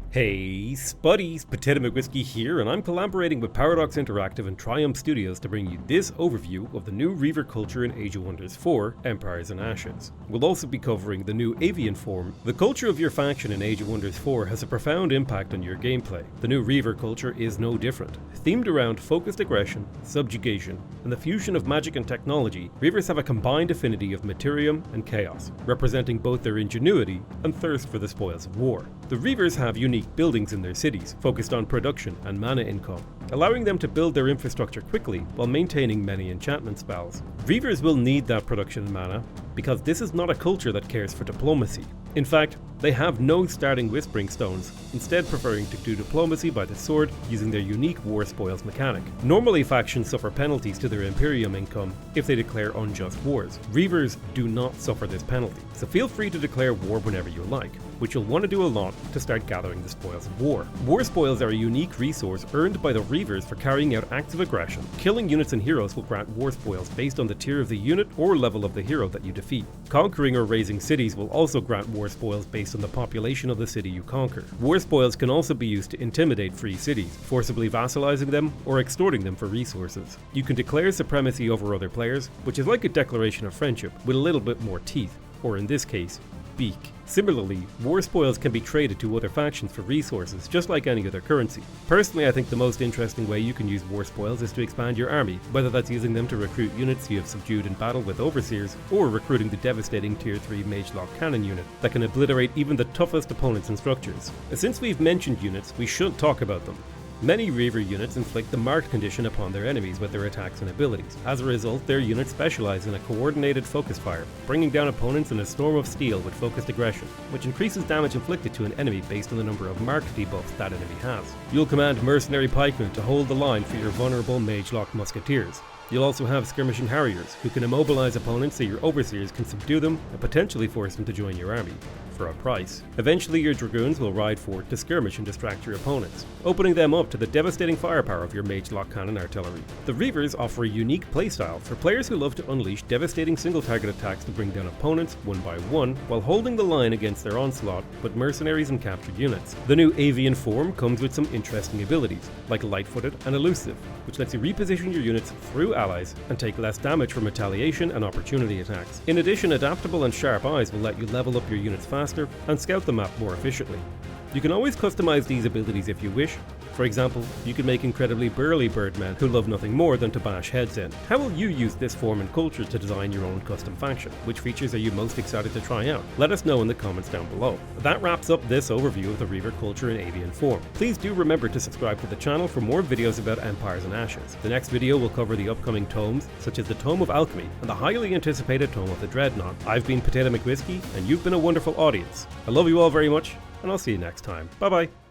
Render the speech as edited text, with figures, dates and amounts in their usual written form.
Hey Spuddies, Potato McWhiskey here, and I'm collaborating with Paradox Interactive and Triumph Studios to bring you this overview of the new Reaver culture in Age of Wonders 4, Empires and Ashes. We'll also be covering the new Avian form. The culture of your faction in Age of Wonders 4 has a profound impact on your gameplay. The new Reaver culture is no different. Themed around focused aggression, subjugation, and the fusion of magic and technology, Reavers have a combined affinity of materium and chaos, representing both their ingenuity and thirst for the spoils of war. The Reavers have unique buildings in their cities, focused on production and mana income, allowing them to build their infrastructure quickly while maintaining many enchantment spells. Reavers will need that production and mana because this is not a culture that cares for diplomacy. In fact, they have no starting Whispering Stones, instead preferring to do diplomacy by the sword using their unique war spoils mechanic. Normally factions suffer penalties to their Imperium income if they declare unjust wars. Reavers do not suffer this penalty, so feel free to declare war whenever you like, which you'll want to do a lot to start gathering the spoils of war. War spoils are a unique resource earned by the Reavers for carrying out acts of aggression. Killing units and heroes will grant war spoils based on the tier of the unit or level of the hero that you defeat. Conquering or razing cities will also grant war spoils based on the population of the city you conquer. War spoils can also be used to intimidate free cities, forcibly vassalizing them or extorting them for resources. You can declare supremacy over other players, which is like a declaration of friendship with a little bit more teeth, or in this case, beak. Similarly, war spoils can be traded to other factions for resources, just like any other currency. Personally, I think the most interesting way you can use war spoils is to expand your army, whether that's using them to recruit units you have subdued in battle with overseers, or recruiting the devastating tier 3 Mage-Lock cannon unit that can obliterate even the toughest opponents and structures. Since we've mentioned units, we should talk about them. Many Reaver units inflict the marked condition upon their enemies with their attacks and abilities. As a result, their units specialize in a coordinated focus fire, bringing down opponents in a storm of steel with focused aggression, which increases damage inflicted to an enemy based on the number of marked debuffs that enemy has. You'll command mercenary pikemen to hold the line for your vulnerable Mage-Lock musketeers. You'll also have skirmishing harriers, who can immobilize opponents so your overseers can subdue them and potentially force them to join your army, for a price. Eventually your dragoons will ride forth to skirmish and distract your opponents, opening them up to the devastating firepower of your Mage-Lock cannon artillery. The Reavers offer a unique playstyle for players who love to unleash devastating single-target attacks to bring down opponents one by one, while holding the line against their onslaught with mercenaries and captured units. The new Avian form comes with some interesting abilities, like light-footed and elusive, which lets you reposition your units through allies and take less damage from retaliation and opportunity attacks. In addition, adaptable and sharp eyes will let you level up your units faster and scout the map more efficiently. You can always customize these abilities if you wish. For example, you can make incredibly burly birdmen who love nothing more than to bash heads in. How will you use this form and culture to design your own custom faction? Which features are you most excited to try out? Let us know in the comments down below. That wraps up this overview of the Reaver culture in Avian form. Please do remember to subscribe to the channel for more videos about Empires and Ashes. The next video will cover the upcoming tomes, such as the Tome of Alchemy and the highly anticipated Tome of the Dreadnought. I've been Potato McWhiskey, and you've been a wonderful audience. I love you all very much, and I'll see you next time. Bye bye.